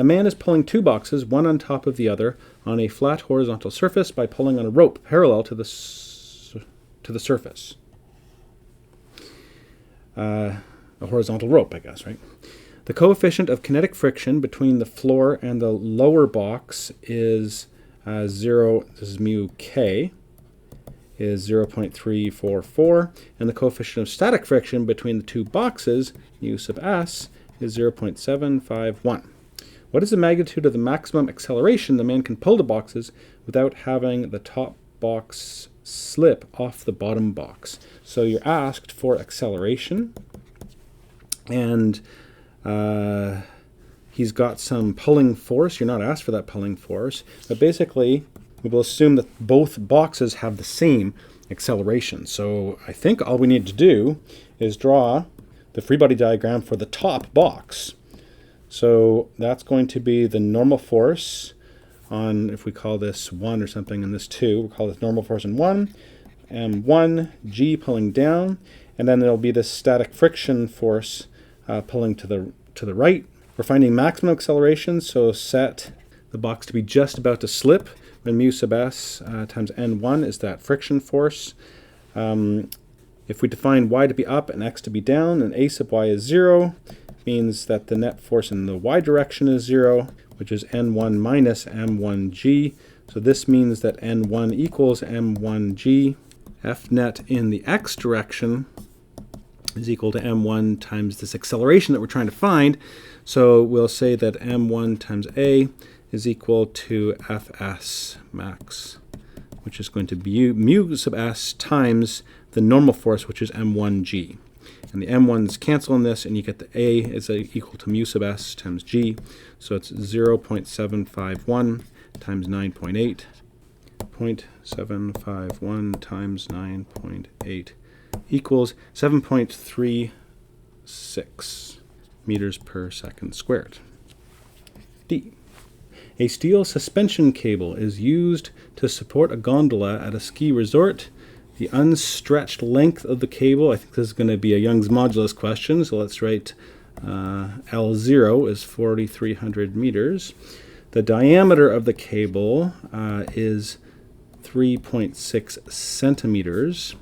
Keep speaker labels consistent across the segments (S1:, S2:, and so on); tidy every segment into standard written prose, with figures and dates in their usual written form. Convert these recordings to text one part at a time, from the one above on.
S1: A man is pulling two boxes, one on top of the other, on a flat horizontal surface by pulling on a rope parallel to the surface. A horizontal rope, I guess, right? The coefficient of kinetic friction between the floor and the lower box is 0, this is mu k, is 0.344, and the coefficient of static friction between the two boxes, mu sub s, is 0.751. What is the magnitude of the maximum acceleration the man can pull the boxes without having the top box slip off the bottom box? So you're asked for acceleration, and he's got some pulling force. You're not asked for that pulling force, but basically we will assume that both boxes have the same acceleration. So I think all we need to do is draw the free body diagram for the top box. So that's going to be the normal force on, if we call this 1 or something, and this 2, we'll call this normal force on 1, m1, g pulling down, and then there'll be this static friction force pulling to the right. We're finding maximum acceleration, so set the box to be just about to slip when mu sub s times n1 is that friction force. If we define y to be up and x to be down, and a sub y is 0, means that the net force in the y direction is 0, which is n1 minus m1g. So this means that n1 equals m1g. F net in the x direction is equal to m1 times this acceleration that we're trying to find. So we'll say that m1 times a is equal to fs max, which is going to be mu sub s times the normal force, which is m1g. And the m1s cancel in this, and you get the a is equal to mu sub s times g. So it's 0.751 times 9.8. 0.751 times 9.8 equals 7.36 meters per second squared. D. A steel suspension cable is used to support a gondola at a ski resort. The unstretched length of the cable, I think this is going to be a Young's modulus question, so let's write L0 is 4,300 meters. The diameter of the cable is 3.6 centimeters,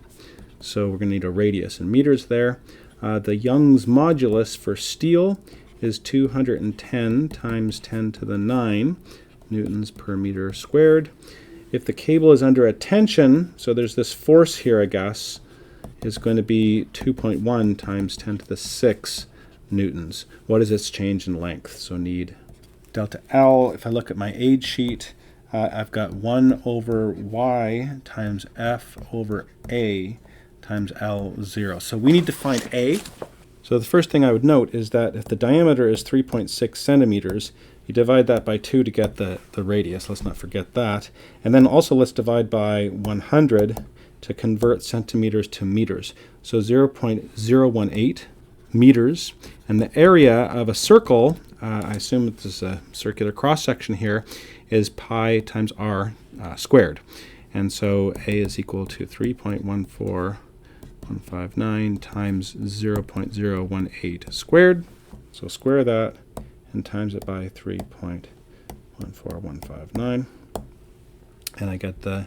S1: so we're going to need a radius in meters there. The Young's modulus for steel is 210 times 10 to the 9 newtons per meter squared. If the cable is under a tension, so there's this force here, I guess, is going to be 2.1 times 10 to the 6 newtons. What is its change in length? So need delta L. If I look at my aid sheet, I've got 1 over y times F over A times L0. So we need to find A. So the first thing I would note is that if the diameter is 3.6 centimeters, you divide that by 2 to get the radius. Let's not forget that. And then also let's divide by 100 to convert centimeters to meters. So 0.018 meters. And the area of a circle, I assume this is a circular cross-section here, is pi times r squared. And so A is equal to 3.14159 times 0.018 squared. So square that and times it by 3.14159. And I get the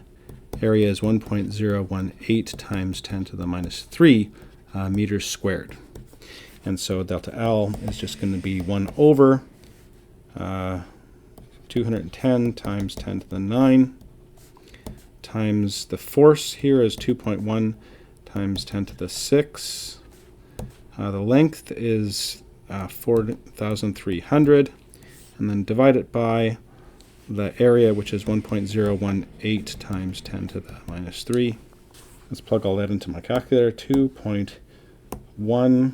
S1: area is 1.018 times 10 to the minus 3 meters squared. And so delta L is just going to be 1 over 210 times 10 to the 9 times the force here is 2.1 times 10 to the 6. The length is 4,300, and then divide it by the area, which is 1.018 times 10 to the minus 3. Let's plug all that into my calculator. 2.1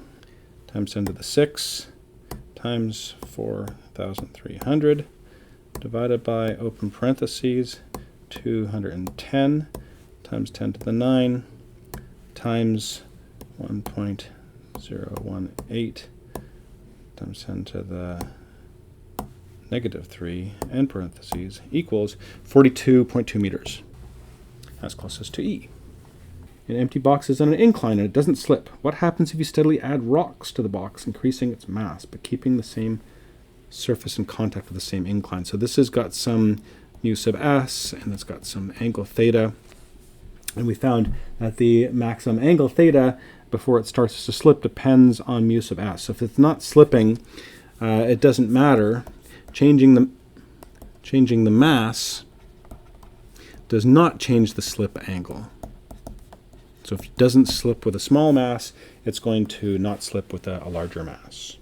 S1: times 10 to the 6 times 4,300 divided by, open parentheses, 210 times 10 to the 9 times 1.018 times 10 to the negative 3, end parentheses, equals 42.2 meters. That's closest to E. An empty box is on an incline and it doesn't slip. What happens if you steadily add rocks to the box, increasing its mass but keeping the same surface in contact with the same incline. So this has got some mu sub s, and it's got some angle theta. And we found that the maximum angle theta before it starts to slip depends on mu sub s. So if it's not slipping, it doesn't matter. Changing the mass does not change the slip angle. So if it doesn't slip with a small mass, it's going to not slip with a larger mass.